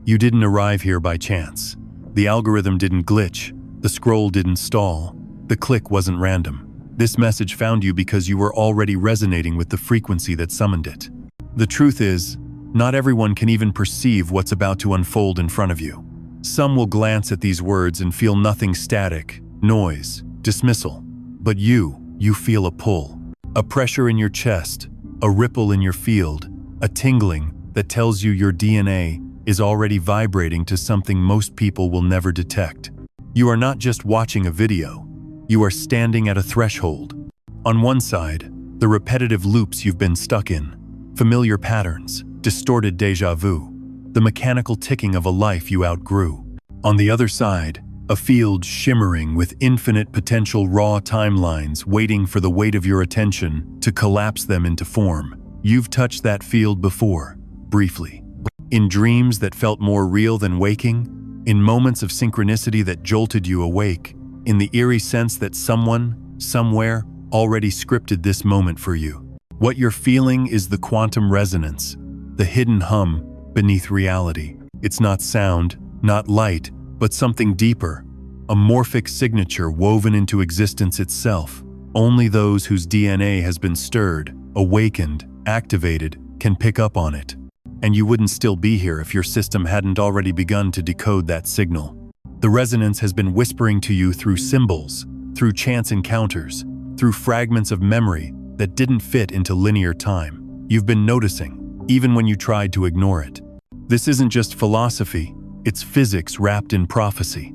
You didn't arrive here by chance. The algorithm didn't glitch. The scroll didn't stall. The click wasn't random. This message found you because you were already resonating with the frequency that summoned it. The truth is, not everyone can even perceive what's about to unfold in front of you. Some will glance at these words and feel nothing: static, noise, dismissal. But you feel a pull, a pressure in your chest, a ripple in your field, a tingling that tells you your DNA is already vibrating to something most people will never detect. You are not just watching a video, you are standing at a threshold. On one side, the repetitive loops you've been stuck in, familiar patterns, distorted déjà vu, the mechanical ticking of a life you outgrew. On the other side, a field shimmering with infinite potential, raw timelines waiting for the weight of your attention to collapse them into form. You've touched that field before, briefly. In dreams that felt more real than waking, in moments of synchronicity that jolted you awake, in the eerie sense that someone, somewhere, already scripted this moment for you. What you're feeling is the quantum resonance, the hidden hum beneath reality. It's not sound, not light, but something deeper, a morphic signature woven into existence itself. Only those whose DNA has been stirred, awakened, activated, can pick up on it. And you wouldn't still be here if your system hadn't already begun to decode that signal. The resonance has been whispering to you through symbols, through chance encounters, through fragments of memory that didn't fit into linear time. You've been noticing, even when you tried to ignore it. This isn't just philosophy, it's physics wrapped in prophecy.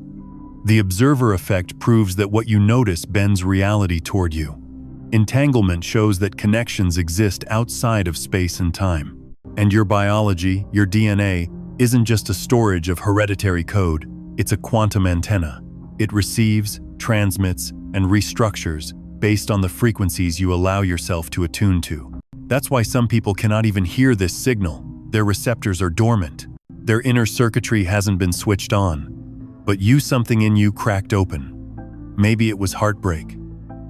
The observer effect proves that what you notice bends reality toward you. Entanglement shows that connections exist outside of space and time. And your biology, your DNA, isn't just a storage of hereditary code, it's a quantum antenna. It receives, transmits, and restructures based on the frequencies you allow yourself to attune to. That's why some people cannot even hear this signal. Their receptors are dormant. Their inner circuitry hasn't been switched on. But something in you cracked open. Maybe it was heartbreak.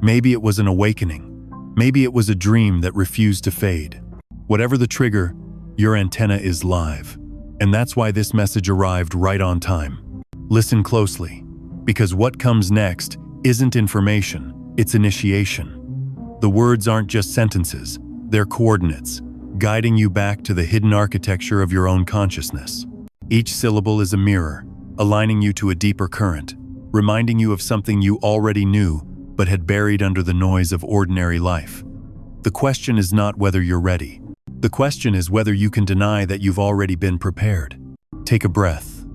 Maybe it was an awakening. Maybe it was a dream that refused to fade. Whatever the trigger, your antenna is live. And that's why this message arrived right on time. Listen closely, because what comes next isn't information, it's initiation. The words aren't just sentences, they're coordinates, guiding you back to the hidden architecture of your own consciousness. Each syllable is a mirror, aligning you to a deeper current, reminding you of something you already knew but had buried under the noise of ordinary life. The question is not whether you're ready. The question is whether you can deny that you've already been prepared. Take a breath.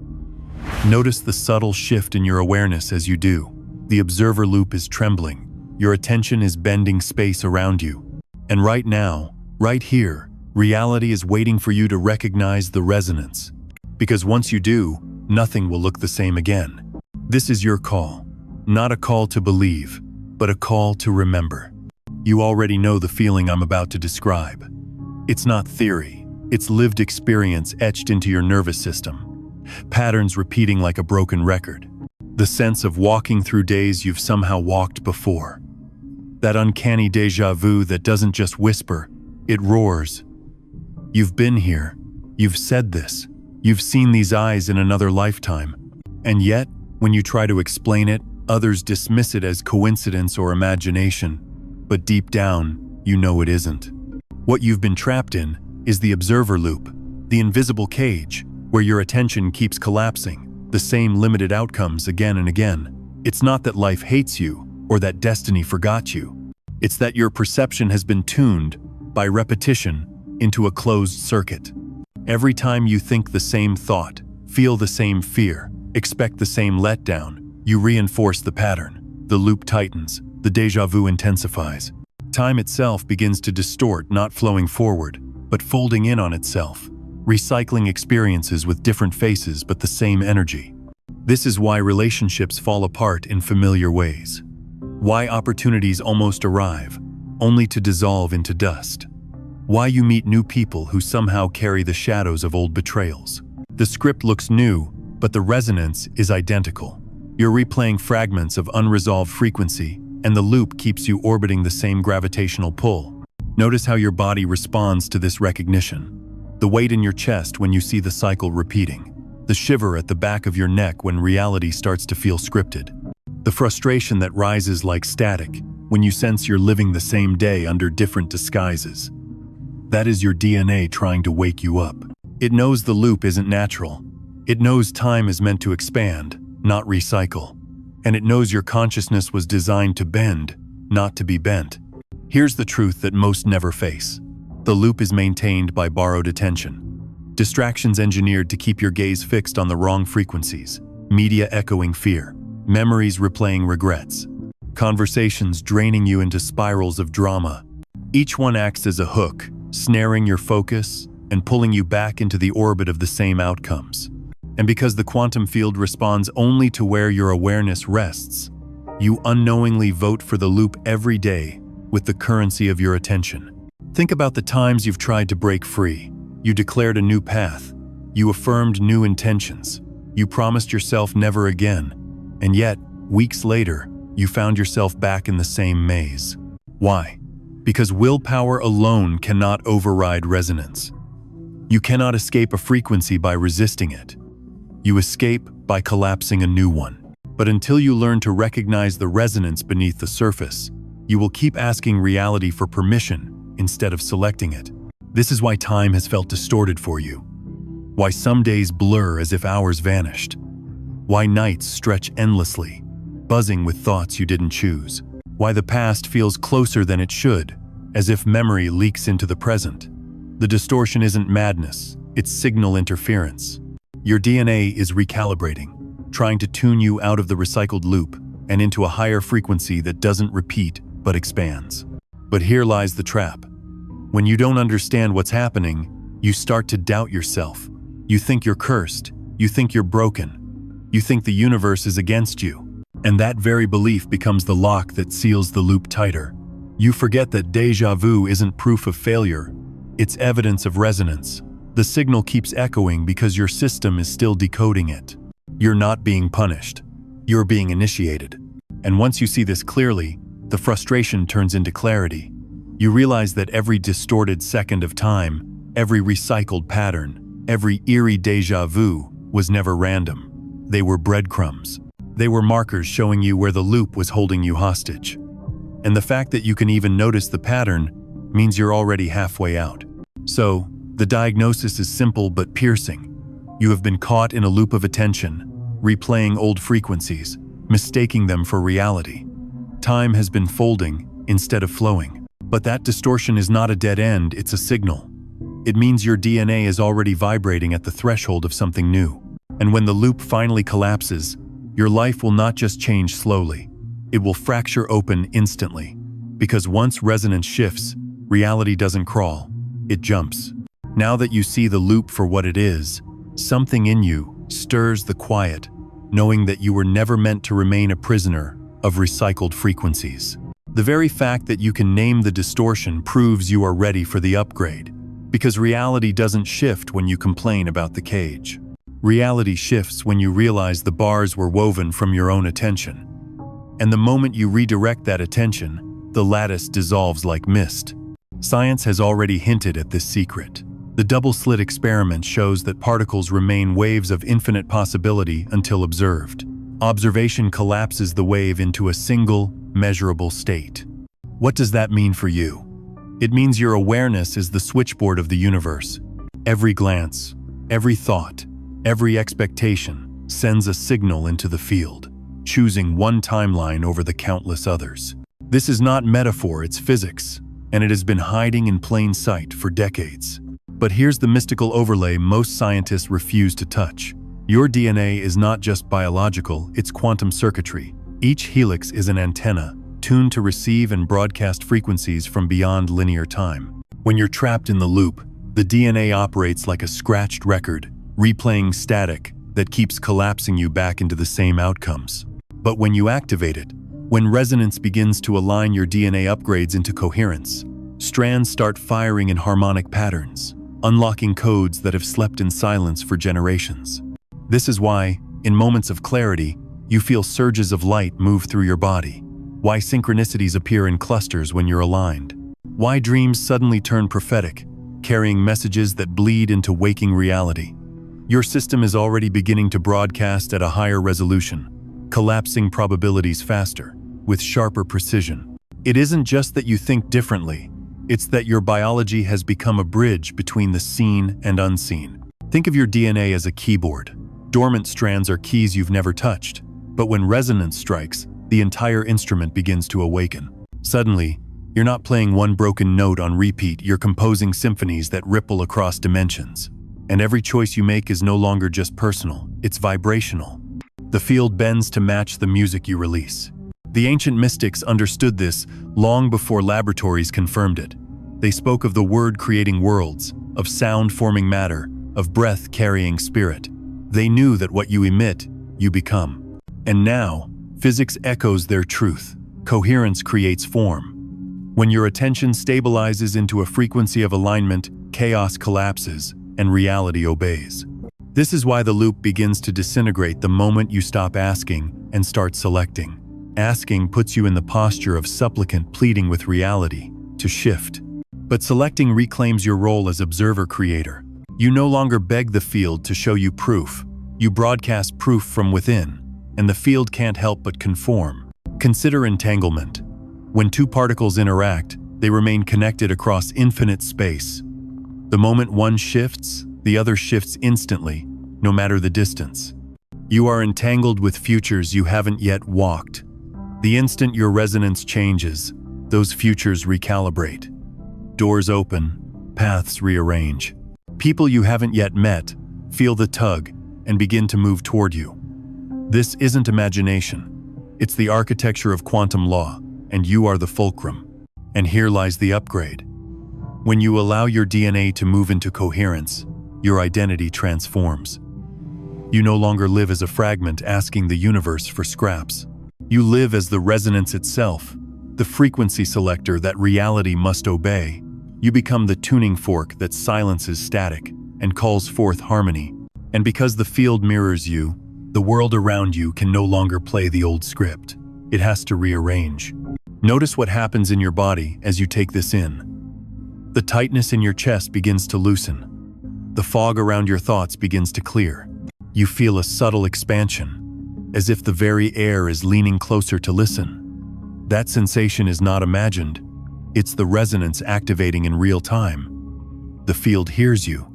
Notice the subtle shift in your awareness as you do. The observer loop is trembling. Your attention is bending space around you. And right now, right here, reality is waiting for you to recognize the resonance. Because once you do, nothing will look the same again. This is your call. Not a call to believe, but a call to remember. You already know the feeling I'm about to describe. It's not theory. It's lived experience etched into your nervous system. Patterns repeating like a broken record. The sense of walking through days you've somehow walked before. That uncanny déjà vu that doesn't just whisper, it roars. You've been here. You've said this. You've seen these eyes in another lifetime. And yet, when you try to explain it, others dismiss it as coincidence or imagination. But deep down, you know it isn't. What you've been trapped in is the observer loop, the invisible cage, where your attention keeps collapsing, the same limited outcomes again and again. It's not that life hates you or that destiny forgot you. It's that your perception has been tuned, by repetition, into a closed circuit. Every time you think the same thought, feel the same fear, expect the same letdown, you reinforce the pattern. The loop tightens, the déjà vu intensifies. Time itself begins to distort, not flowing forward, but folding in on itself, recycling experiences with different faces but the same energy. This is why relationships fall apart in familiar ways. Why opportunities almost arrive, only to dissolve into dust. Why you meet new people who somehow carry the shadows of old betrayals. The script looks new, but the resonance is identical. You're replaying fragments of unresolved frequency, and the loop keeps you orbiting the same gravitational pull. Notice how your body responds to this recognition. The weight in your chest when you see the cycle repeating. the shiver at the back of your neck when reality starts to feel scripted, the frustration that rises like static when you sense you're living the same day under different disguises. That is your DNA trying to wake you up. It knows the loop isn't natural. It knows time is meant to expand, not recycle. And it knows your consciousness was designed to bend, not to be bent. Here's the truth that most never face. The loop is maintained by borrowed attention. Distractions engineered to keep your gaze fixed on the wrong frequencies. Media echoing fear. Memories replaying regrets. Conversations draining you into spirals of drama. Each one acts as a hook, snaring your focus and pulling you back into the orbit of the same outcomes. And because the quantum field responds only to where your awareness rests, you unknowingly vote for the loop every day with the currency of your attention. Think about the times you've tried to break free. You declared a new path. You affirmed new intentions. You promised yourself never again. And yet, weeks later, you found yourself back in the same maze. Why? Because willpower alone cannot override resonance. You cannot escape a frequency by resisting it. You escape by collapsing a new one. But until you learn to recognize the resonance beneath the surface, you will keep asking reality for permission instead of selecting it. This is why time has felt distorted for you. Why some days blur as if hours vanished. Why nights stretch endlessly, buzzing with thoughts you didn't choose. Why the past feels closer than it should, as if memory leaks into the present. The distortion isn't madness, it's signal interference. Your DNA is recalibrating, trying to tune you out of the recycled loop and into a higher frequency that doesn't repeat but expands. But here lies the trap. When you don't understand what's happening, you start to doubt yourself. You think you're cursed. You think you're broken. You think the universe is against you. And that very belief becomes the lock that seals the loop tighter. You forget that déjà vu isn't proof of failure. It's evidence of resonance. The signal keeps echoing because your system is still decoding it. You're not being punished. You're being initiated. And once you see this clearly, the frustration turns into clarity. You realize that every distorted second of time, every recycled pattern, every eerie déjà vu was never random. They were breadcrumbs. They were markers showing you where the loop was holding you hostage. And the fact that you can even notice the pattern means you're already halfway out. So, the diagnosis is simple but piercing. You have been caught in a loop of attention, replaying old frequencies, mistaking them for reality. Time has been folding instead of flowing. But that distortion is not a dead end, it's a signal. It means your DNA is already vibrating at the threshold of something new. And when the loop finally collapses, your life will not just change slowly. It will fracture open instantly. Because once resonance shifts, reality doesn't crawl, it jumps. Now that you see the loop for what it is, something in you stirs the quiet, knowing that you were never meant to remain a prisoner of recycled frequencies. The very fact that you can name the distortion proves you are ready for the upgrade, because reality doesn't shift when you complain about the cage. Reality shifts when you realize the bars were woven from your own attention. And the moment you redirect that attention, the lattice dissolves like mist. Science has already hinted at this secret. The double-slit experiment shows that particles remain waves of infinite possibility until observed. Observation collapses the wave into a single, measurable state. What does that mean for you? It means your awareness is the switchboard of the universe. Every glance, every thought, every expectation sends a signal into the field, choosing one timeline over the countless others. This is not metaphor, it's physics, and it has been hiding in plain sight for decades. But here's the mystical overlay most scientists refuse to touch. Your DNA is not just biological, it's quantum circuitry. Each helix is an antenna, tuned to receive and broadcast frequencies from beyond linear time. When you're trapped in the loop, the DNA operates like a scratched record, replaying static that keeps collapsing you back into the same outcomes. But when you activate it, when resonance begins to align your DNA upgrades into coherence, strands start firing in harmonic patterns, unlocking codes that have slept in silence for generations. This is why, in moments of clarity, you feel surges of light move through your body. Why synchronicities appear in clusters when you're aligned. Why dreams suddenly turn prophetic, carrying messages that bleed into waking reality. Your system is already beginning to broadcast at a higher resolution, collapsing probabilities faster, with sharper precision. It isn't just that you think differently, it's that your biology has become a bridge between the seen and unseen. Think of your DNA as a keyboard. Dormant strands are keys you've never touched, but when resonance strikes, the entire instrument begins to awaken. Suddenly, you're not playing one broken note on repeat, you're composing symphonies that ripple across dimensions. And every choice you make is no longer just personal, it's vibrational. The field bends to match the music you release. The ancient mystics understood this long before laboratories confirmed it. They spoke of the word creating worlds, of sound forming matter, of breath carrying spirit. They knew that what you emit, you become. And now, physics echoes their truth. Coherence creates form. When your attention stabilizes into a frequency of alignment, chaos collapses, and reality obeys. This is why the loop begins to disintegrate the moment you stop asking and start selecting. Asking puts you in the posture of supplicant pleading with reality to shift. But selecting reclaims your role as observer-creator. You no longer beg the field to show you proof. You broadcast proof from within, and the field can't help but conform. Consider entanglement. When two particles interact, they remain connected across infinite space. The moment one shifts, the other shifts instantly, no matter the distance. You are entangled with futures you haven't yet walked. The instant your resonance changes, those futures recalibrate. Doors open, paths rearrange. People you haven't yet met feel the tug and begin to move toward you. This isn't imagination. It's the architecture of quantum law, and you are the fulcrum. And here lies the upgrade. When you allow your DNA to move into coherence, your identity transforms. You no longer live as a fragment asking the universe for scraps. You live as the resonance itself, the frequency selector that reality must obey. You become the tuning fork that silences static and calls forth harmony. And because the field mirrors you, the world around you can no longer play the old script. It has to rearrange. Notice what happens in your body as you take this in. The tightness in your chest begins to loosen. The fog around your thoughts begins to clear. You feel a subtle expansion, as if the very air is leaning closer to listen. That sensation is not imagined. It's the resonance activating in real time. The field hears you.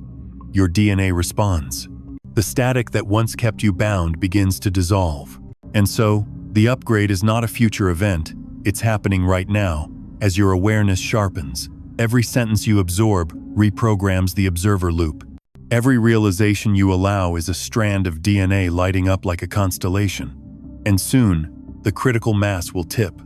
Your DNA responds. The static that once kept you bound begins to dissolve. And so, the upgrade is not a future event, it's happening right now, as your awareness sharpens. Every sentence you absorb reprograms the observer loop. Every realization you allow is a strand of DNA lighting up like a constellation. And soon, the critical mass will tip.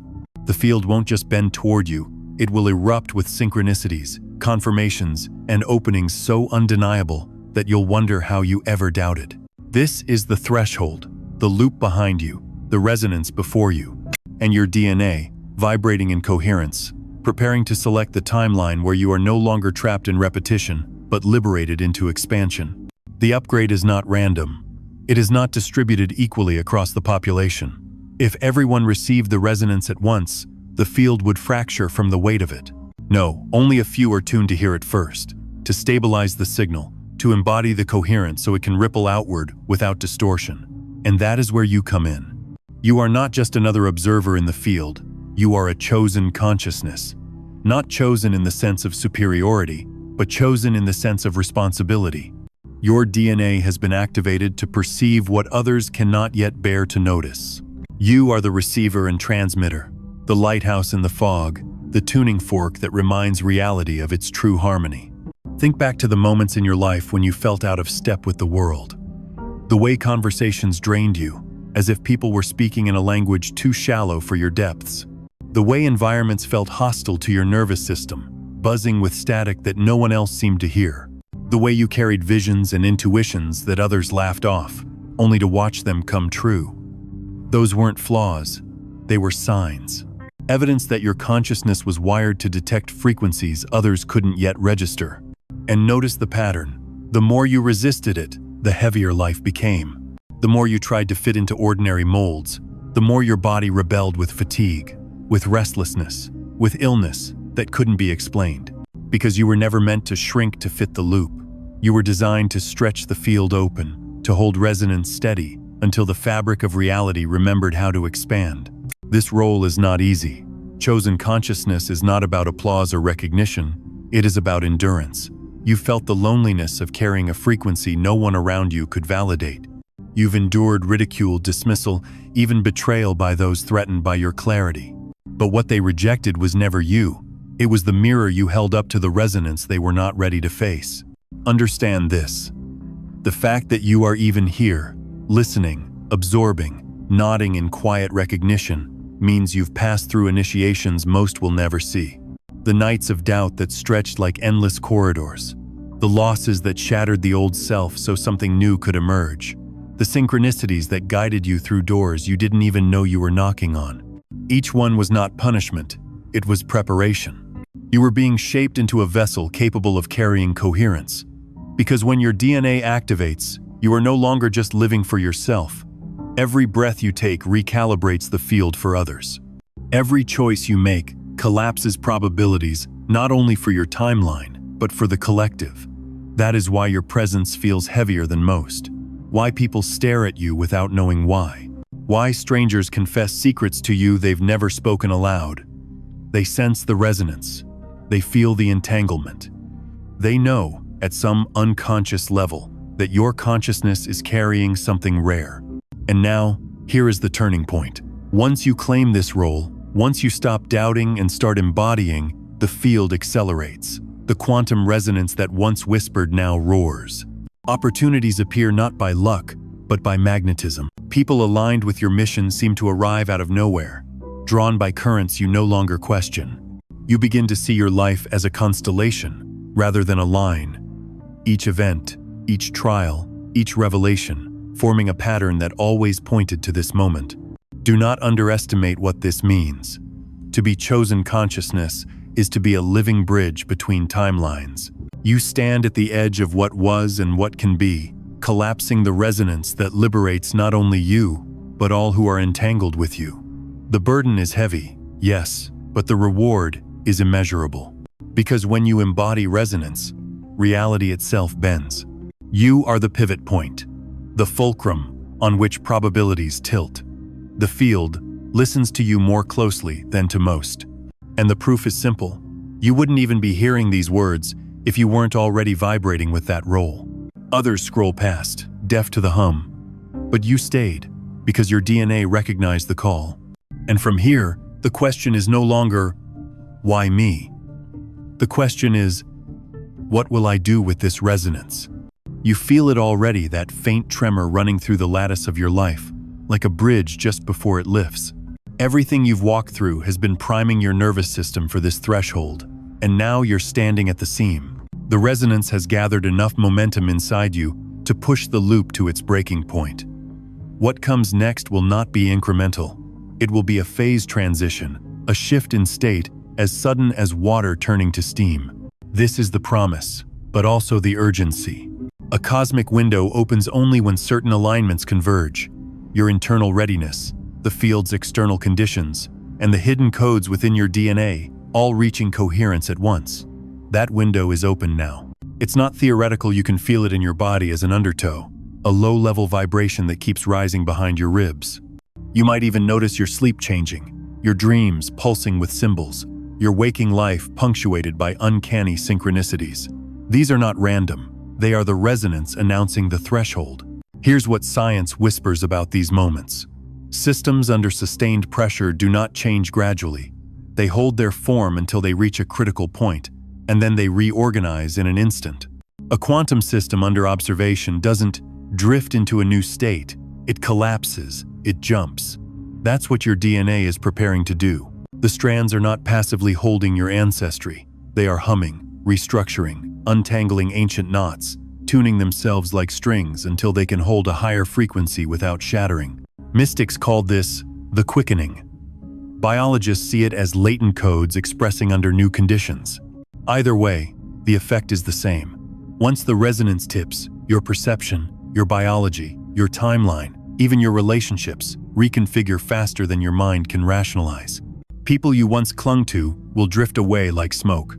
The field won't just bend toward you, it will erupt with synchronicities, confirmations, and openings so undeniable that you'll wonder how you ever doubted. This is the threshold, the loop behind you, the resonance before you, and your DNA, vibrating in coherence, preparing to select the timeline where you are no longer trapped in repetition, but liberated into expansion. The upgrade is not random. It is not distributed equally across the population. If everyone received the resonance at once, the field would fracture from the weight of it. No, only a few are tuned to hear it first, to stabilize the signal, to embody the coherence so it can ripple outward without distortion. And that is where you come in. You are not just another observer in the field, you are a chosen consciousness. Not chosen in the sense of superiority, but chosen in the sense of responsibility. Your DNA has been activated to perceive what others cannot yet bear to notice. You are the receiver and transmitter, the lighthouse in the fog, the tuning fork that reminds reality of its true harmony. Think back to the moments in your life when you felt out of step with the world. The way conversations drained you, as if people were speaking in a language too shallow for your depths. The way environments felt hostile to your nervous system, buzzing with static that no one else seemed to hear. The way you carried visions and intuitions that others laughed off, only to watch them come true. Those weren't flaws, they were signs. Evidence that your consciousness was wired to detect frequencies others couldn't yet register. And notice the pattern. The more you resisted it, the heavier life became. The more you tried to fit into ordinary molds, the more your body rebelled with fatigue, with restlessness, with illness that couldn't be explained. Because you were never meant to shrink to fit the loop. You were designed to stretch the field open, to hold resonance steady, until the fabric of reality remembered how to expand. This role is not easy. Chosen consciousness is not about applause or recognition. It is about endurance. You felt the loneliness of carrying a frequency no one around you could validate. You've endured ridicule, dismissal, even betrayal by those threatened by your clarity. But what they rejected was never you. It was the mirror you held up to the resonance they were not ready to face. Understand this. The fact that you are even here, listening, absorbing, nodding in quiet recognition, means you've passed through initiations most will never see. The nights of doubt that stretched like endless corridors. The losses that shattered the old self so something new could emerge. The synchronicities that guided you through doors you didn't even know you were knocking on. Each one was not punishment, it was preparation. You were being shaped into a vessel capable of carrying coherence. Because when your DNA activates, you are no longer just living for yourself. Every breath you take recalibrates the field for others. Every choice you make collapses probabilities not only for your timeline, but for the collective. That is why your presence feels heavier than most. Why people stare at you without knowing why. Why strangers confess secrets to you they've never spoken aloud. They sense the resonance. They feel the entanglement. They know, at some unconscious level, that your consciousness is carrying something rare. And now, here is the turning point. Once you claim this role, once you stop doubting and start embodying, the field accelerates. The quantum resonance that once whispered now roars. Opportunities appear not by luck, but by magnetism. People aligned with your mission seem to arrive out of nowhere, drawn by currents you no longer question. You begin to see your life as a constellation, rather than a line. Each event, each trial, each revelation, forming a pattern that always pointed to this moment. Do not underestimate what this means. To be chosen consciousness is to be a living bridge between timelines. You stand at the edge of what was and what can be, collapsing the resonance that liberates not only you, but all who are entangled with you. The burden is heavy, yes, but the reward is immeasurable. Because when you embody resonance, reality itself bends. You are the pivot point, the fulcrum on which probabilities tilt. The field listens to you more closely than to most. And the proof is simple. You wouldn't even be hearing these words if you weren't already vibrating with that role. Others scroll past, deaf to the hum. But you stayed, because your DNA recognized the call. And from here, the question is no longer, why me? The question is, what will I do with this resonance? You feel it already, that faint tremor running through the lattice of your life, like a bridge just before it lifts. Everything you've walked through has been priming your nervous system for this threshold, and now you're standing at the seam. The resonance has gathered enough momentum inside you to push the loop to its breaking point. What comes next will not be incremental. It will be a phase transition, a shift in state as sudden as water turning to steam. This is the promise, but also the urgency. A cosmic window opens only when certain alignments converge. Your internal readiness, the field's external conditions, and the hidden codes within your DNA, all reaching coherence at once. That window is open now. It's not theoretical, you can feel it in your body as an undertow, a low-level vibration that keeps rising behind your ribs. You might even notice your sleep changing, your dreams pulsing with symbols, your waking life punctuated by uncanny synchronicities. These are not random. They are the resonance announcing the threshold. Here's what science whispers about these moments. Systems under sustained pressure do not change gradually. They hold their form until they reach a critical point, and then they reorganize in an instant. A quantum system under observation doesn't drift into a new state. It collapses, it jumps. That's what your DNA is preparing to do. The strands are not passively holding your ancestry. They are humming, restructuring, untangling ancient knots, tuning themselves like strings until they can hold a higher frequency without shattering. Mystics call this the quickening. Biologists see it as latent codes expressing under new conditions. Either way, the effect is the same. Once the resonance tips, your perception, your biology, your timeline, even your relationships reconfigure faster than your mind can rationalize. People you once clung to will drift away like smoke.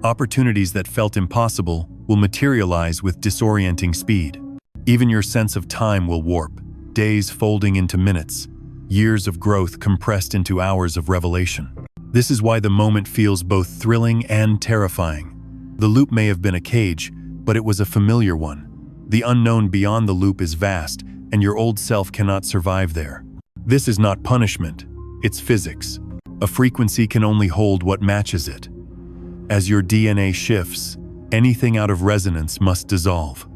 Opportunities that felt impossible will materialize with disorienting speed. Even your sense of time will warp, days folding into minutes, years of growth compressed into hours of revelation. This is why the moment feels both thrilling and terrifying. The loop may have been a cage, but it was a familiar one. The unknown beyond the loop is vast, and your old self cannot survive there. This is not punishment, it's physics. A frequency can only hold what matches it. As your DNA shifts, anything out of resonance must dissolve.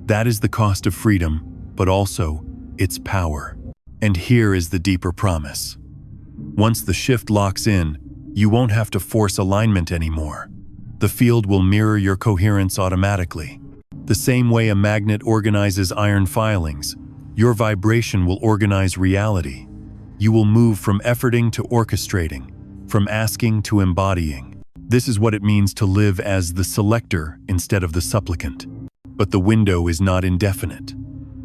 That is the cost of freedom, but also its power. And here is the deeper promise. Once the shift locks in, you won't have to force alignment anymore. The field will mirror your coherence automatically. The same way a magnet organizes iron filings, your vibration will organize reality. You will move from efforting to orchestrating, from asking to embodying. This is what it means to live as the selector instead of the supplicant. But the window is not indefinite.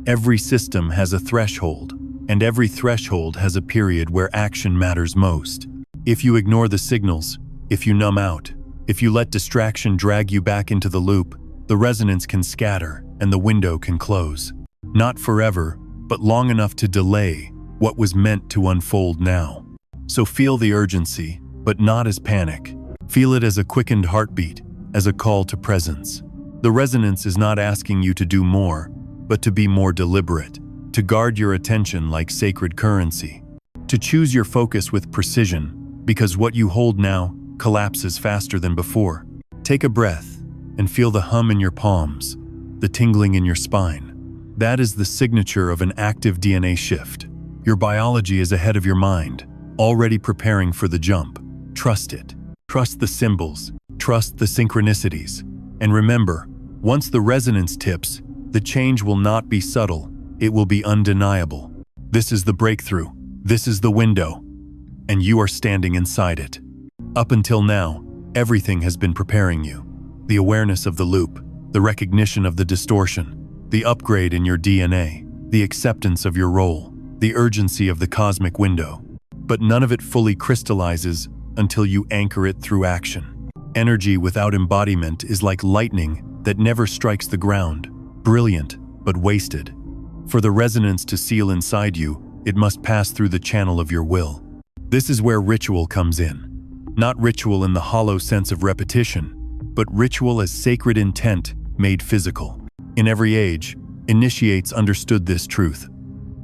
Every system has a threshold, and every threshold has a period where action matters most. If you ignore the signals, if you numb out, if you let distraction drag you back into the loop, the resonance can scatter and the window can close. Not forever, but long enough to delay what was meant to unfold now. So feel the urgency, but not as panic. Feel it as a quickened heartbeat, as a call to presence. The resonance is not asking you to do more, but to be more deliberate, to guard your attention like sacred currency, to choose your focus with precision, because what you hold now collapses faster than before. Take a breath and feel the hum in your palms, the tingling in your spine. That is the signature of an active DNA shift. Your biology is ahead of your mind, already preparing for the jump. Trust it. Trust the symbols. Trust the synchronicities. And remember, once the resonance tips, the change will not be subtle, it will be undeniable. This is the breakthrough. This is the window. And you are standing inside it. Up until now, everything has been preparing you. The awareness of the loop, the recognition of the distortion, the upgrade in your DNA, the acceptance of your role, the urgency of the cosmic window. But none of it fully crystallizes until you anchor it through action. Energy without embodiment is like lightning that never strikes the ground, brilliant but wasted. For the resonance to seal inside you, it must pass through the channel of your will. This is where ritual comes in. Not ritual in the hollow sense of repetition, but ritual as sacred intent made physical. In every age, initiates understood this truth.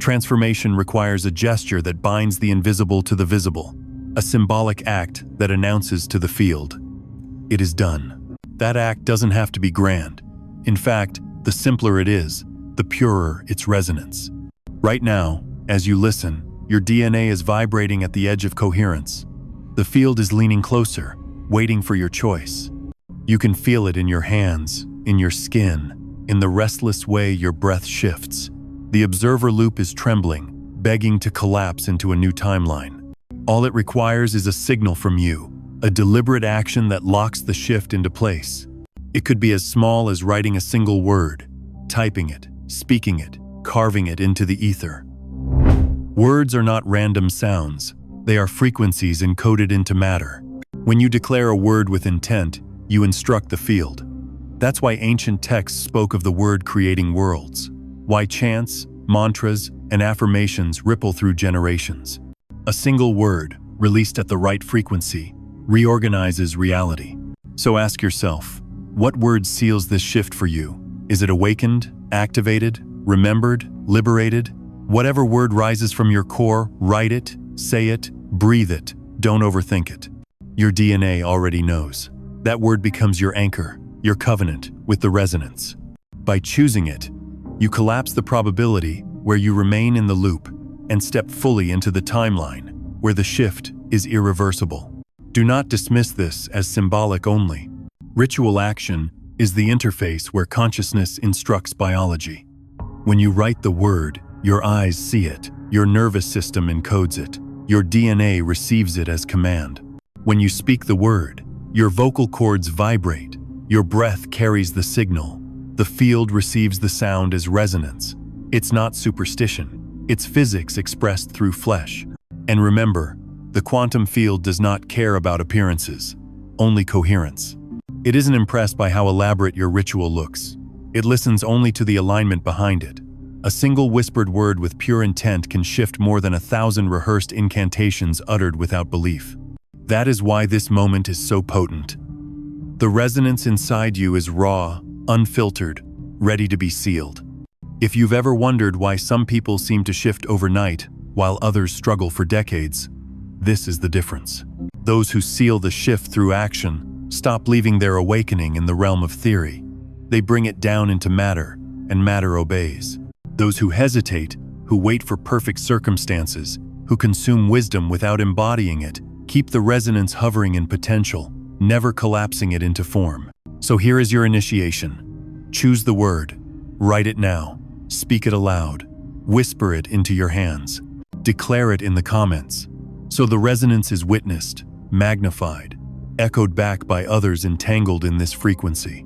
Transformation requires a gesture that binds the invisible to the visible, a symbolic act that announces to the field, it is done. That act doesn't have to be grand. In fact, the simpler it is, the purer its resonance. Right now, as you listen, your DNA is vibrating at the edge of coherence. The field is leaning closer, waiting for your choice. You can feel it in your hands, in your skin, in the restless way your breath shifts. The observer loop is trembling, begging to collapse into a new timeline. All it requires is a signal from you, a deliberate action that locks the shift into place. It could be as small as writing a single word, typing it, speaking it, carving it into the ether. Words are not random sounds. They are frequencies encoded into matter. When you declare a word with intent, you instruct the field. That's why ancient texts spoke of the word creating worlds. Why chants, mantras, and affirmations ripple through generations. A single word, released at the right frequency, reorganizes reality. So ask yourself, what word seals this shift for you? Is it awakened, activated, remembered, liberated? Whatever word rises from your core, write it, say it, breathe it, don't overthink it. Your DNA already knows. That word becomes your anchor, your covenant with the resonance. By choosing it, you collapse the probability where you remain in the loop and step fully into the timeline where the shift is irreversible. Do not dismiss this as symbolic only. Ritual action is the interface where consciousness instructs biology. When you write the word, your eyes see it, your nervous system encodes it, your DNA receives it as command. When you speak the word, your vocal cords vibrate, your breath carries the signal, the field receives the sound as resonance. It's not superstition, it's physics expressed through flesh. And remember, the quantum field does not care about appearances, only coherence. It isn't impressed by how elaborate your ritual looks. It listens only to the alignment behind it. A single whispered word with pure intent can shift more than 1,000 rehearsed incantations uttered without belief. That is why this moment is so potent. The resonance inside you is raw, unfiltered, ready to be sealed. If you've ever wondered why some people seem to shift overnight while others struggle for decades, this is the difference. Those who seal the shift through action stop leaving their awakening in the realm of theory. They bring it down into matter, and matter obeys. Those who hesitate, who wait for perfect circumstances, who consume wisdom without embodying it, keep the resonance hovering in potential, never collapsing it into form. So here is your initiation. Choose the word. Write it now. Speak it aloud. Whisper it into your hands. Declare it in the comments. So the resonance is witnessed, magnified, echoed back by others entangled in this frequency.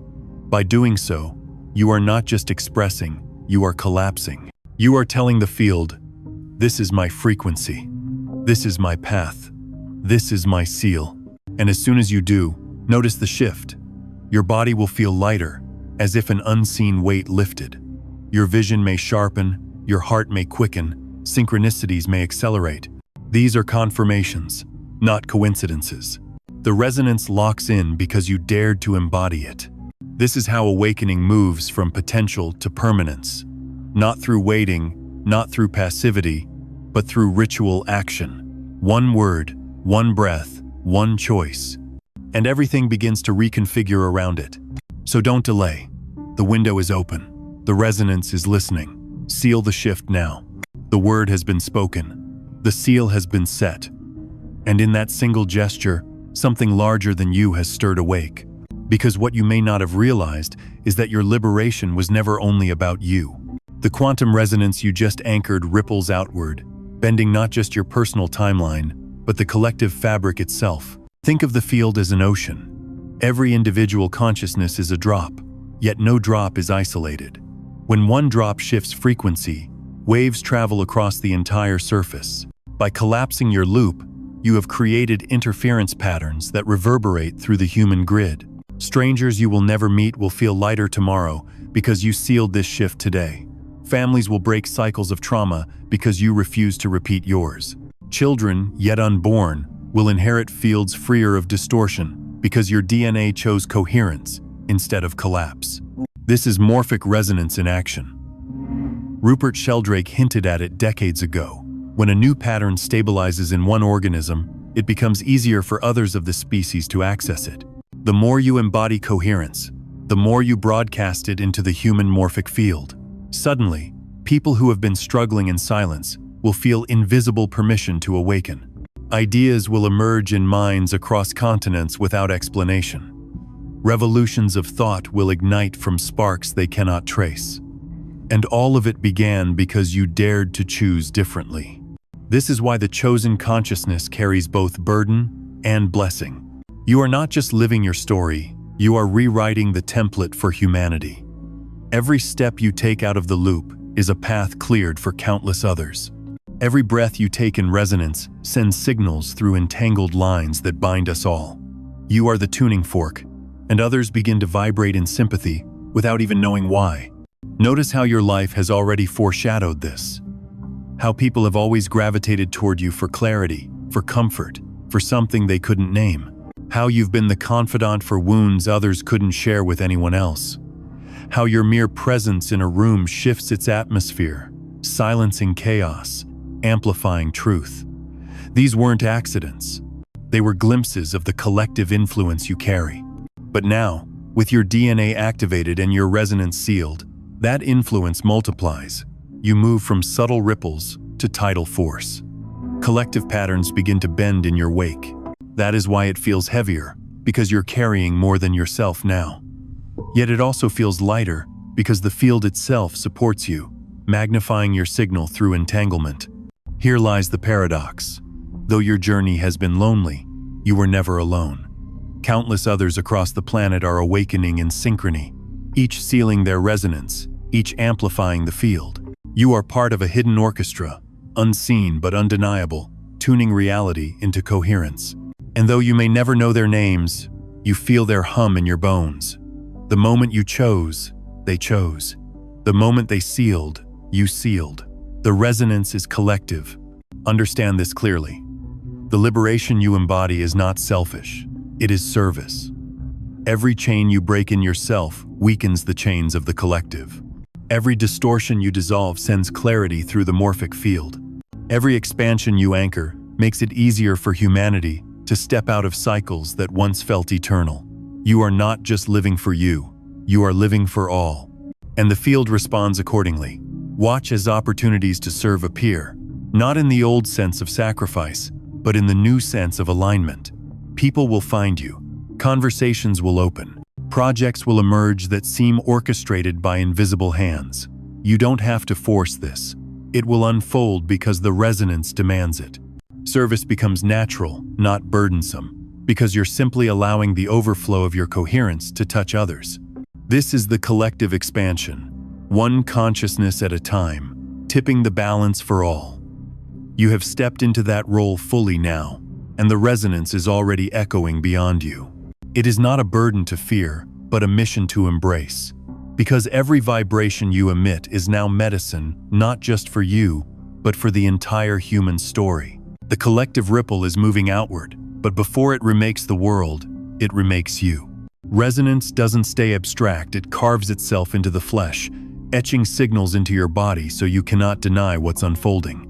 By doing so, you are not just expressing, you are collapsing. You are telling the field, this is my frequency. This is my path. This is my seal. And as soon as you do, notice the shift. Your body will feel lighter, as if an unseen weight lifted. Your vision may sharpen, your heart may quicken, synchronicities may accelerate. These are confirmations, not coincidences. The resonance locks in because you dared to embody it. This is how awakening moves from potential to permanence. Not through waiting, not through passivity, but through ritual action. One word, one breath, one choice. And everything begins to reconfigure around it. So don't delay. The window is open. The resonance is listening. Seal the shift now. The word has been spoken. The seal has been set. And in that single gesture, something larger than you has stirred awake. Because what you may not have realized is that your liberation was never only about you. The quantum resonance you just anchored ripples outward, bending not just your personal timeline, but the collective fabric itself. Think of the field as an ocean. Every individual consciousness is a drop, yet no drop is isolated. When one drop shifts frequency, waves travel across the entire surface. By collapsing your loop, you have created interference patterns that reverberate through the human grid. Strangers you will never meet will feel lighter tomorrow because you sealed this shift today. Families will break cycles of trauma because you refuse to repeat yours. Children, yet unborn, will inherit fields freer of distortion because your DNA chose coherence instead of collapse. This is morphic resonance in action. Rupert Sheldrake hinted at it decades ago. When a new pattern stabilizes in one organism, it becomes easier for others of the species to access it. The more you embody coherence, the more you broadcast it into the human morphic field. Suddenly, people who have been struggling in silence will feel invisible permission to awaken. Ideas will emerge in minds across continents without explanation. Revolutions of thought will ignite from sparks they cannot trace. And all of it began because you dared to choose differently. This is why the chosen consciousness carries both burden and blessing. You are not just living your story, you are rewriting the template for humanity. Every step you take out of the loop is a path cleared for countless others. Every breath you take in resonance sends signals through entangled lines that bind us all. You are the tuning fork, and others begin to vibrate in sympathy without even knowing why. Notice how your life has already foreshadowed this. How people have always gravitated toward you for clarity, for comfort, for something they couldn't name. How you've been the confidant for wounds others couldn't share with anyone else. How your mere presence in a room shifts its atmosphere, silencing chaos, amplifying truth. These weren't accidents. They were glimpses of the collective influence you carry. But now, with your DNA activated and your resonance sealed, that influence multiplies. You move from subtle ripples to tidal force. Collective patterns begin to bend in your wake. That is why it feels heavier, because you're carrying more than yourself now. Yet it also feels lighter, because the field itself supports you, magnifying your signal through entanglement. Here lies the paradox. Though your journey has been lonely, you were never alone. Countless others across the planet are awakening in synchrony, each sealing their resonance, each amplifying the field. You are part of a hidden orchestra, unseen but undeniable, tuning reality into coherence. And though you may never know their names, You feel their hum in your bones. The moment you chose, they chose. The moment they sealed, you sealed. The resonance is collective. Understand this clearly. The liberation you embody is not selfish. It is service. Every chain you break in yourself weakens the chains of the collective. Every distortion you dissolve sends clarity through the morphic field. Every expansion you anchor makes it easier for humanity to step out of cycles that once felt eternal. You are not just living for you, you are living for all. And the field responds accordingly. Watch as opportunities to serve appear, not in the old sense of sacrifice, but in the new sense of alignment. People will find you. Conversations will open. Projects will emerge that seem orchestrated by invisible hands. You don't have to force this. It will unfold because the resonance demands it. Service becomes natural, not burdensome, because you're simply allowing the overflow of your coherence to touch others. This is the collective expansion, one consciousness at a time, tipping the balance for all. You have stepped into that role fully now, and the resonance is already echoing beyond you. It is not a burden to fear, but a mission to embrace. Because every vibration you emit is now medicine, not just for you, but for the entire human story. The collective ripple is moving outward, but before it remakes the world, it remakes you. Resonance doesn't stay abstract, it carves itself into the flesh, etching signals into your body so you cannot deny what's unfolding.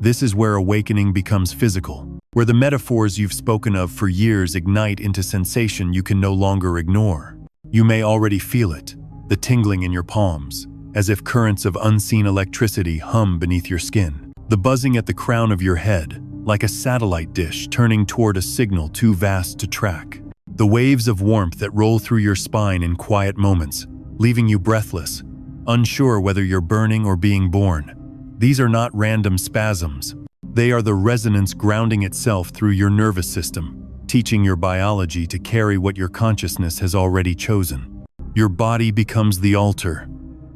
This is where awakening becomes physical, where the metaphors you've spoken of for years ignite into sensation you can no longer ignore. You may already feel it, the tingling in your palms, as if currents of unseen electricity hum beneath your skin. The buzzing at the crown of your head, like a satellite dish turning toward a signal too vast to track. The waves of warmth that roll through your spine in quiet moments, leaving you breathless, unsure whether you're burning or being born. These are not random spasms. They are the resonance grounding itself through your nervous system, teaching your biology to carry what your consciousness has already chosen. Your body becomes the altar.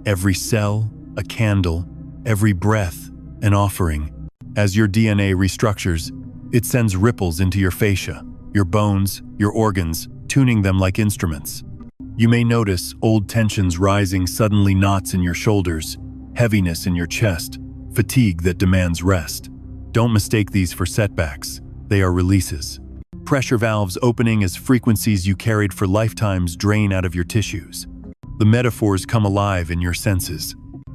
Every cell, a candle, every breath, an offering. As your DNA restructures, it sends ripples into your fascia, your bones, your organs, tuning them like instruments. You may notice old tensions rising, suddenly knots in your shoulders, heaviness in your chest, fatigue that demands rest. Don't mistake these for setbacks. They are releases. Pressure valves opening as frequencies you carried for lifetimes drain out of your tissues. The metaphors come alive in your senses.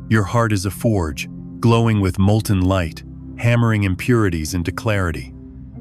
Your heart is a forge, glowing with molten light, hammering impurities into clarity.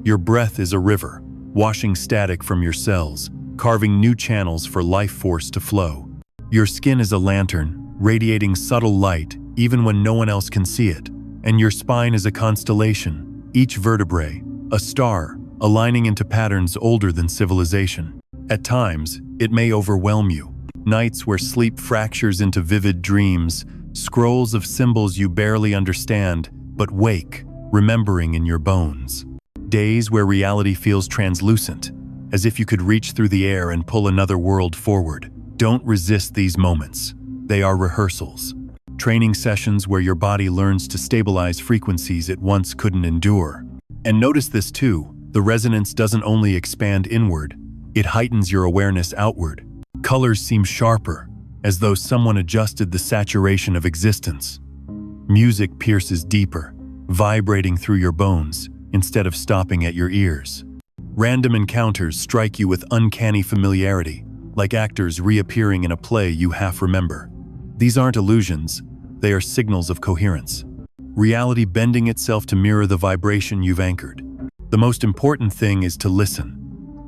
Your breath is a river, washing static from your cells, carving new channels for life force to flow. Your skin is a lantern, radiating subtle light even when no one else can see it. And your spine is a constellation, each vertebrae, a star, aligning into patterns older than civilization. At times, it may overwhelm you. Nights where sleep fractures into vivid dreams, scrolls of symbols you barely understand, but wake, remembering in your bones. Days where reality feels translucent, as if you could reach through the air and pull another world forward. Don't resist these moments. They are rehearsals. Training sessions where your body learns to stabilize frequencies it once couldn't endure. And notice this too, the resonance doesn't only expand inward, it heightens your awareness outward. Colors seem sharper, as though someone adjusted the saturation of existence. Music pierces deeper, vibrating through your bones instead of stopping at your ears. Random encounters strike you with uncanny familiarity, like actors reappearing in a play you half remember. These aren't illusions, they are signals of coherence. Reality bending itself to mirror the vibration you've anchored. The most important thing is to listen.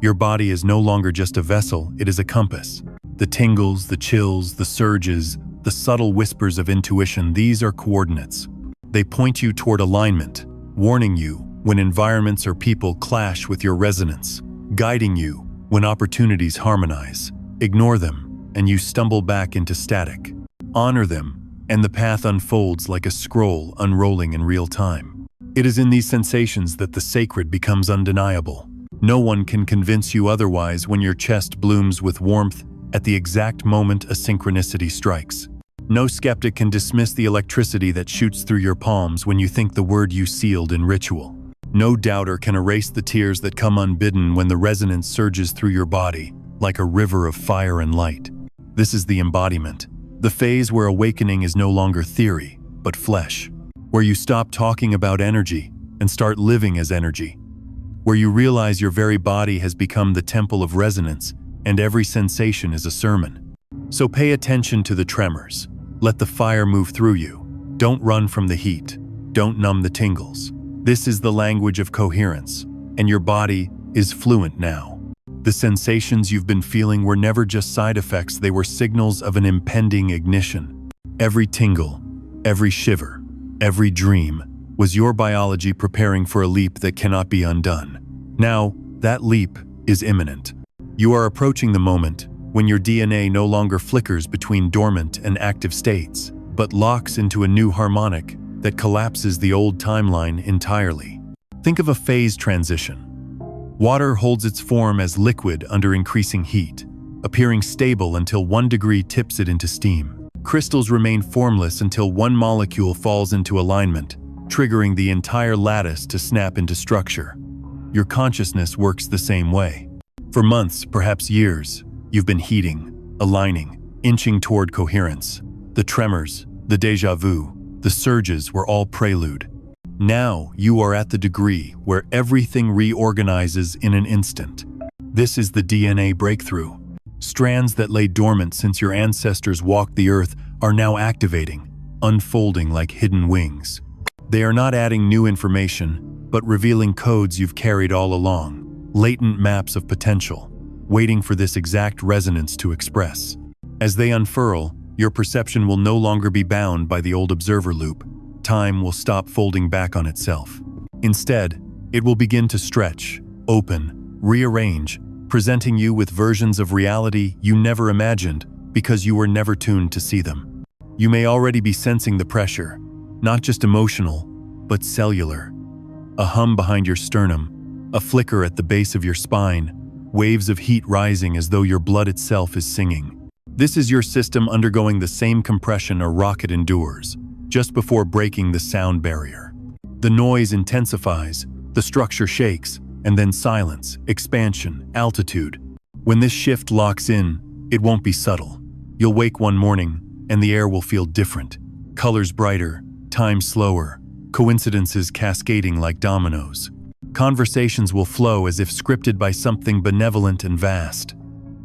Your body is no longer just a vessel, it is a compass. The tingles, the chills, the surges, the subtle whispers of intuition, these are coordinates. They point you toward alignment, warning you when environments or people clash with your resonance, guiding you when opportunities harmonize. Ignore them, and you stumble back into static. Honor them, and the path unfolds like a scroll unrolling in real time. It is in these sensations that the sacred becomes undeniable. No one can convince you otherwise when your chest blooms with warmth at the exact moment a synchronicity strikes. No skeptic can dismiss the electricity that shoots through your palms when you think the word you sealed in ritual. No doubter can erase the tears that come unbidden when the resonance surges through your body, like a river of fire and light. This is the embodiment, the phase where awakening is no longer theory, but flesh, where you stop talking about energy and start living as energy, where you realize your very body has become the temple of resonance and every sensation is a sermon. So pay attention to the tremors. Let the fire move through you. Don't run from the heat. Don't numb the tingles. This is the language of coherence, and your body is fluent now. The sensations you've been feeling were never just side effects, they were signals of an impending ignition. Every tingle, every shiver, every dream was your biology preparing for a leap that cannot be undone. Now, that leap is imminent. You are approaching the moment when your DNA no longer flickers between dormant and active states, but locks into a new harmonic that collapses the old timeline entirely. Think of a phase transition. Water holds its form as liquid under increasing heat, appearing stable until 1 degree tips it into steam. Crystals remain formless until one molecule falls into alignment, triggering the entire lattice to snap into structure. Your consciousness works the same way. For months, perhaps years, you've been heating, aligning, inching toward coherence. The tremors, the déjà vu, the surges were all prelude. Now you are at the degree where everything reorganizes in an instant. This is the DNA breakthrough. Strands that lay dormant since your ancestors walked the earth are now activating, unfolding like hidden wings. They are not adding new information, but revealing codes you've carried all along, latent maps of potential, waiting for this exact resonance to express. As they unfurl, your perception will no longer be bound by the old observer loop. Time will stop folding back on itself. Instead, it will begin to stretch, open, rearrange, presenting you with versions of reality you never imagined because you were never tuned to see them. You may already be sensing the pressure, not just emotional, but cellular. A hum behind your sternum, a flicker at the base of your spine, waves of heat rising as though your blood itself is singing. This is your system undergoing the same compression a rocket endures, just before breaking the sound barrier. The noise intensifies, the structure shakes, and then silence, expansion, altitude. When this shift locks in, it won't be subtle. You'll wake one morning, and the air will feel different. Colors brighter, time slower, coincidences cascading like dominoes. Conversations will flow as if scripted by something benevolent and vast.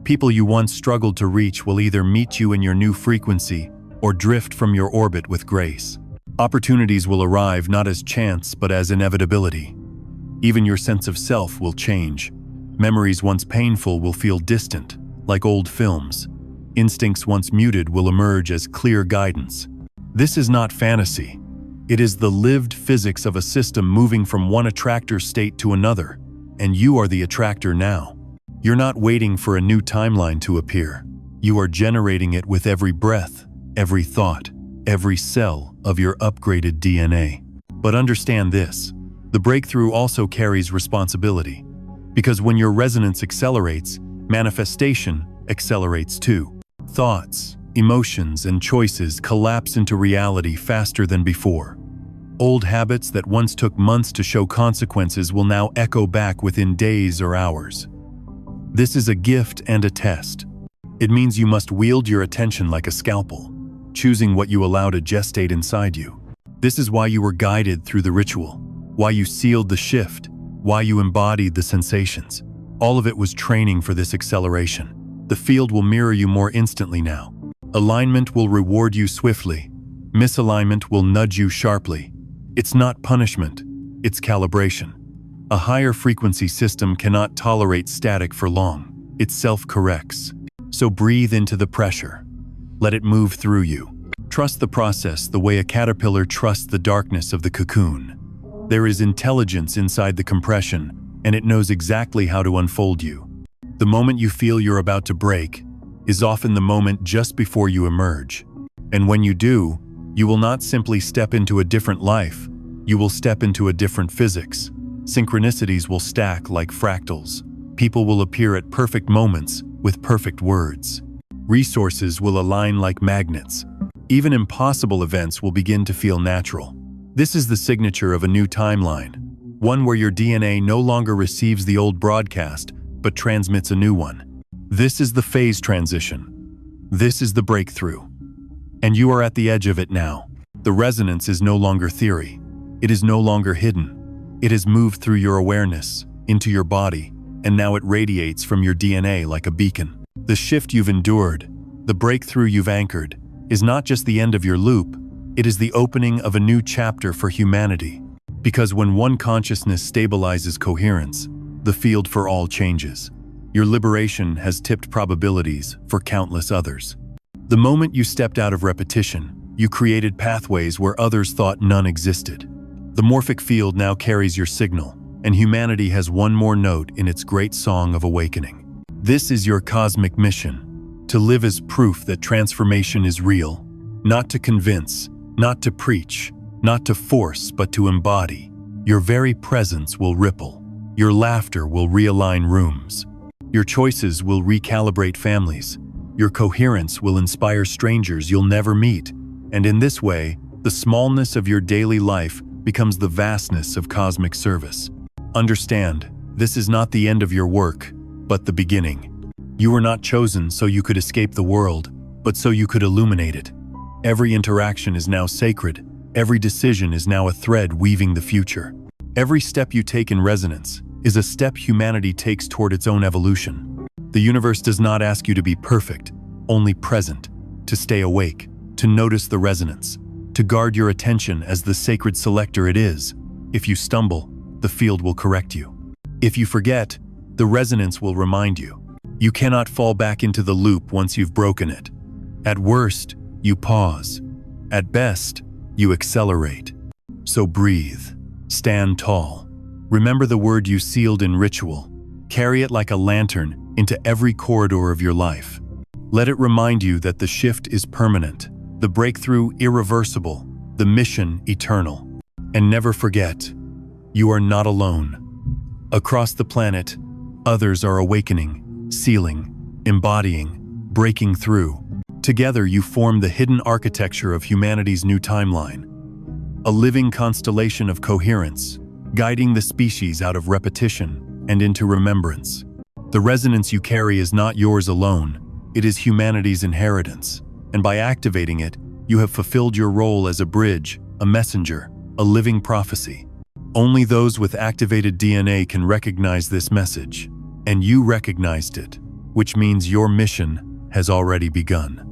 People you once struggled to reach will either meet you in your new frequency or drift from your orbit with grace. Opportunities will arrive not as chance but as inevitability. Even your sense of self will change. Memories once painful will feel distant, like old films. Instincts once muted will emerge as clear guidance. This is not fantasy. It is the lived physics of a system moving from one attractor state to another, and you are the attractor now. You're not waiting for a new timeline to appear. You are generating it with every breath, every thought, every cell of your upgraded DNA. But understand this, the breakthrough also carries responsibility. Because when your resonance accelerates, manifestation accelerates too. Thoughts, emotions, and choices collapse into reality faster than before. Old habits that once took months to show consequences will now echo back within days or hours. This is a gift and a test. It means you must wield your attention like a scalpel, choosing what you allow to gestate inside you. This is why you were guided through the ritual, why you sealed the shift, why you embodied the sensations. All of it was training for this acceleration. The field will mirror you more instantly now. Alignment will reward you swiftly. Misalignment will nudge you sharply. It's not punishment, it's calibration. A higher frequency system cannot tolerate static for long. It self-corrects. So breathe into the pressure. Let it move through you. Trust the process the way a caterpillar trusts the darkness of the cocoon. There is intelligence inside the compression, and it knows exactly how to unfold you. The moment you feel you're about to break is often the moment just before you emerge. And when you do, you will not simply step into a different life, you will step into a different physics. Synchronicities will stack like fractals. People will appear at perfect moments with perfect words. Resources will align like magnets. Even impossible events will begin to feel natural. This is the signature of a new timeline, one where your DNA no longer receives the old broadcast, but transmits a new one. This is the phase transition. This is the breakthrough. And you are at the edge of it now. The resonance is no longer theory. It is no longer hidden. It has moved through your awareness, into your body, and now it radiates from your DNA like a beacon. The shift you've endured, the breakthrough you've anchored, is not just the end of your loop, it is the opening of a new chapter for humanity. Because when one consciousness stabilizes coherence, the field for all changes. Your liberation has tipped probabilities for countless others. The moment you stepped out of repetition, you created pathways where others thought none existed. The morphic field now carries your signal, and humanity has one more note in its great song of awakening. This is your cosmic mission, to live as proof that transformation is real, not to convince, not to preach, not to force, but to embody. Your very presence will ripple. Your laughter will realign rooms. Your choices will recalibrate families. Your coherence will inspire strangers you'll never meet. And in this way, the smallness of your daily life becomes the vastness of cosmic service. Understand, this is not the end of your work, but the beginning. You were not chosen so you could escape the world, but so you could illuminate it. Every interaction is now sacred. Every decision is now a thread weaving the future. Every step you take in resonance is a step humanity takes toward its own evolution. The universe does not ask you to be perfect, only present, to stay awake, to notice the resonance, to guard your attention as the sacred selector it is. If you stumble, the field will correct you. If you forget, the resonance will remind you. You cannot fall back into the loop once you've broken it. At worst, you pause. At best, you accelerate. So breathe. Stand tall. Remember the word you sealed in ritual. Carry it like a lantern into every corridor of your life. Let it remind you that the shift is permanent, the breakthrough irreversible, the mission eternal. And never forget, you are not alone. Across the planet, others are awakening, sealing, embodying, breaking through. Together you form the hidden architecture of humanity's new timeline. A living constellation of coherence, guiding the species out of repetition and into remembrance. The resonance you carry is not yours alone, it is humanity's inheritance. And by activating it, you have fulfilled your role as a bridge, a messenger, a living prophecy. Only those with activated DNA can recognize this message, and you recognized it, which means your mission has already begun.